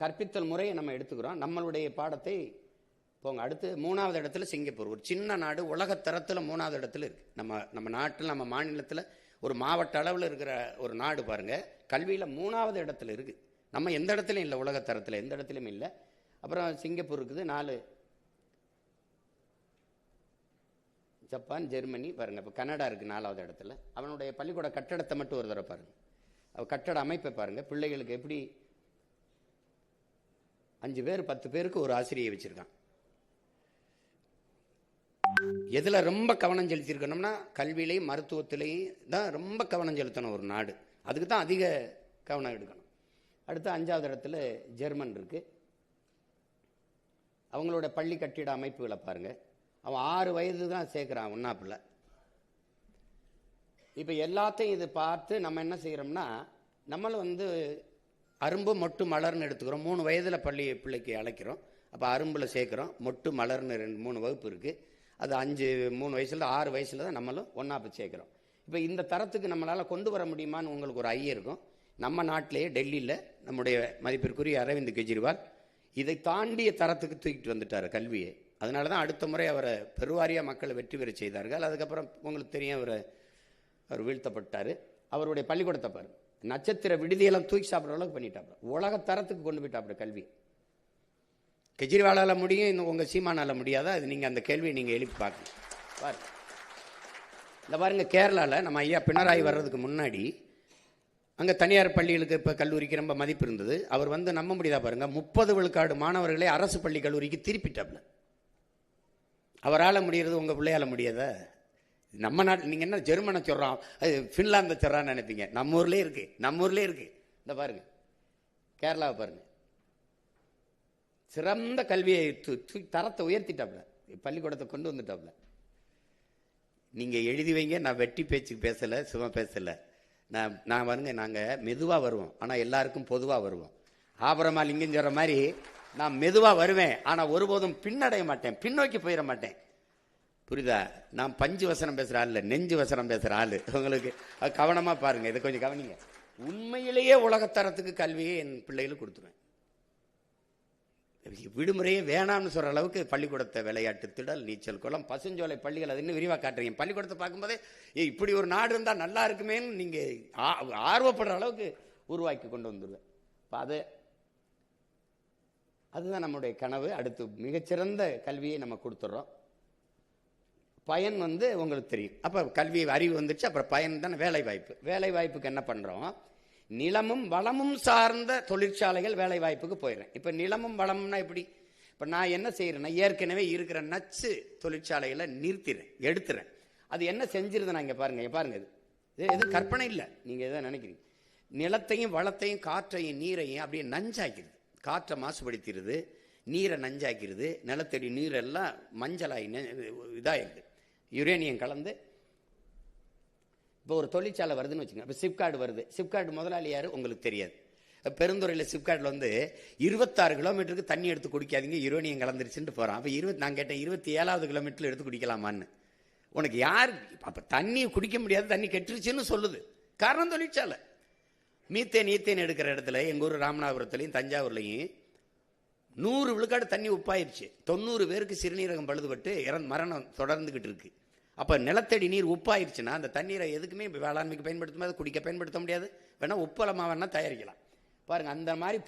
கற்பித்தல் முறையை நம்ம எடுத்துக்கிறோம். நம்மளுடைய பாடத்தை போங்க. அடுத்து 3வது இடத்துல சிங்கப்பூர். ஒரு சின்ன நாடு, உலகத்தரத்தில் 3வது இடத்துல இருக்கு. நம்ம நாட்டில், நம்ம மாநிலத்தில் ஒரு மாவட்ட அளவில் இருக்கிற ஒரு நாடு பாருங்க, கல்வியில் 3வது இடத்துல இருக்கு. நம்ம எந்த இடத்துலையும் இல்லை, உலகத்தரத்தில் எந்த இடத்துலையும் இல்லை. அப்புறம் சிங்கப்பூர் இருக்குது 4, ஜப்பான், ஜெர்மனி பாருங்க. இப்போ கனடா இருக்கு 4வது இடத்துல. அவனுடைய பள்ளிக்கூட கட்டடத்தை மட்டும் ஒரு தடவை பாருங்க, கட்டட அமைப்பை பாருங்க. பிள்ளைகளுக்கு எப்படி 5 பேர் 10 பேருக்கு ஒரு ஆசிரியை வச்சிருக்கான். எதுல ரொம்ப கவனம் செலுத்திருக்கணும்னா கல்வியிலையும் மருத்துவத்திலையும் தான் ரொம்ப கவனம் செலுத்தணும் ஒரு நாடு. அதுக்கு தான் அதிக கவனம் எடுக்கணும். அடுத்து 5வது இடத்துல ஜெர்மன் இருக்கு. அவங்களோட பள்ளி கட்டிட அமைப்புகளை பாருங்க. அவன் 6 வயது தான் சேர்க்கிறான் ஒன்னாப்புல. இப்போ எல்லாத்தையும் இது பார்த்து நம்ம என்ன செய்யறோம்னா, நம்மளும் அரும்பு மொட்டு மலர்னு எடுத்துக்கிறோம். 3 வயதில் பிள்ளைக்கு அழைக்கிறோம். அப்போ அரும்பில் சேர்க்குறோம். மொட்டு மலர்னு 3 வகுப்பு இருக்குது. அது 3 வயசுல 6 வயசுல தான் நம்மளும் ஒன்னாப்பு சேர்க்குறோம். இப்போ இந்த தரத்துக்கு நம்மளால் கொண்டு வர முடியுமான்னு உங்களுக்கு ஒரு ஐயம் இருக்கும். நம்ம நாட்டிலேயே டெல்லியில் நம்முடைய மதிப்பிற்குரிய அரவிந்த் கெஜ்ரிவால் இதை தாண்டிய தரத்துக்கு தூக்கிட்டு வந்துட்டார் கல்வியை. அதனால தான் அடுத்த முறை அவரை பெருவாரியாக மக்களை வெற்றி பெற செய்தார்கள். அதுக்கப்புறம் உங்களுக்கு தெரியும், அவர் வீழ்த்தப்பட்டார். அவருடைய பள்ளிக்கூடத்தை பாரு, நட்சத்திர விடுதியெல்லாம் தூக்கி சாப்பிட்ற அளவுக்கு பண்ணிட்டாப்புல. உலக தரத்துக்கு கொண்டு போயிட்டாப்புல கல்வி. கெஜ்ரிவாலால் முடியும், இன்னும் உங்கள் சீமானால் முடியாதா? அது நீங்கள் அந்த கேள்வியை நீங்கள் எழுப்பி பார்க்கணும். பாருங்க, இந்த பாருங்க, கேரளாவில் நம்ம ஐயா பினராயி வர்றதுக்கு முன்னாடி அங்கே தனியார் பள்ளிகளுக்கு இப்போ கல்லூரிக்கு ரொம்ப மதிப்பு இருந்தது. அவர் நம்ப முடியாதா பாருங்க, 30 விழுக்காடு மாணவர்களை அரசு பள்ளி கல்லூரிக்கு திருப்பிட்டாப்புல. அவரால் முடியறது உங்கள் பிள்ளையால் முடியாதா? நம்ம நாட்டில் நீங்கள் என்ன ஜெர்மனை சொல்கிறோம், அது ஃபின்லாந்தை சொல்கிறான்னு நினைப்பீங்க. நம்ம ஊர்லேயே இருக்கு. இந்த பாருங்க, கேரளாவை பாருங்க, சிறந்த கல்வியை தரத்தை உயர்த்திட்டாப்புல, பள்ளிக்கூடத்தை கொண்டு வந்துட்டாப்புல. நீங்கள் எழுதி வைங்க, நான் வெட்டி பேச்சுக்கு பேசலை, சும்மா பேசலை. நான் வருங்க, நாங்கள் மெதுவாக வருவோம், ஆனால் எல்லாருக்கும் பொதுவாக வருவோம். ஆபரமா லிங்கம் சொல்கிற மாதிரி நான் மெதுவாக வருவேன், ஆனால் ஒருபோதும் பின்னடைய மாட்டேன், பின்னோக்கி போயிட மாட்டேன். புரியுதா? நான் பஞ்சு வசனம் பேசுகிற ஆள் இல்லை, நெஞ்சு வசனம் பேசுகிற ஆள். உங்களுக்கு கவனமாக பாருங்கள், இதை கொஞ்சம் கவனிங்க. உண்மையிலேயே உலகத்தரத்துக்கு கல்வியை என் பிள்ளைகளுக்கு கொடுத்துருவேன். விடுமுறையே வேணாம்னு சொல்கிற அளவுக்கு பள்ளிக்கூடத்தை விளையாட்டு திடல், நீச்சல் குளம், பசுஞ்சோலை பள்ளிகள், அது இன்னும் விரிவாக காட்டுறீங்க. பள்ளிக்கூடத்தை பார்க்கும்போதே இப்படி ஒரு நாடு இருந்தால் நல்லா இருக்குமேன்னு நீங்கள் ஆர்வப்படுற அளவுக்கு உருவாக்கி கொண்டு வந்துடுவேன். அதுதான் நம்முடைய கனவு. அடுத்து மிகச்சிறந்த கல்வியை நம்ம கொடுத்துட்றோம். பயன் உங்களுக்கு தெரியும். அப்போ கல்வி அறிவு வந்துச்சு, அப்புறம் பயன் தானே வேலை வாய்ப்பு. வேலை வாய்ப்புக்கு என்ன பண்ணுறோம்? நிலமும் வளமும் சார்ந்த தொழிற்சாலைகள் வேலை வாய்ப்புக்கு போயிடுறேன். இப்போ நிலமும் வளம்னா எப்படி? இப்போ நான் என்ன செய்யறேன்னா, ஏற்கனவே இருக்கிற நச்சு தொழிற்சாலைகளை எடுத்துறேன். அது என்ன செஞ்சிருது? நான் இங்கே பாருங்க, இது கற்பனை இல்லை, நீங்கள் எதை நினைக்கிறீங்க? நிலத்தையும் வளத்தையும் காற்றையும் நீரையும் அப்படியே நஞ்சாக்கிடுது. காற்றை மாசுபடுத்திடுது, நீரை நஞ்சாக்கிடுது. நிலத்தடி நீரெல்லாம் மஞ்சளாகி இதாகிடுது, யுரேனியம் கலந்து. இப்போ ஒரு தொழிற்சாலை வருதுன்னு வச்சுக்கோங்க. இப்போ சிப்கார்டு வருது. சிப்கார்டு முதலாளி யார் உங்களுக்கு தெரியாது. பெருந்துறையில் சிப்கார்டில் 26 கிலோமீட்டருக்கு தண்ணி எடுத்து குடிக்காதீங்க, யுரேனியம் கலந்துருச்சுன்னு போகிறான். அப்போ நான் கேட்டேன், 27வது கிலோமீட்டரில் எடுத்து குடிக்கலாமான்னு. உனக்கு யார் அப்போ தண்ணி குடிக்க முடியாது, தண்ணி கெட்டுருச்சுன்னு சொல்லுது. காரணம் தொழிற்சாலை. ஈத்தேன் எடுக்கிற இடத்துல எங்கள் ஊர் ராமநாதபுரத்துலையும் தஞ்சாவூர்லையும் 100 விழுக்காடு தண்ணி உப்பாயிருச்சு. 90 பேருக்கு சிறுநீரகம் பழுதுபட்டு மரணம் தொடர்ந்துகிட்டு இருக்கு. அப்போ நிலத்தடி நீர் உப்பாயிருச்சுன்னா அந்த தண்ணீரை எதுக்குமே வேளாண்மைக்கு பயன்படுத்தும் போது குடிக்க பயன்படுத்த முடியாது. வேணா உப்பளமாக வேணா தயாரிக்கலாம். பாருங்க, அந்த மாதிரி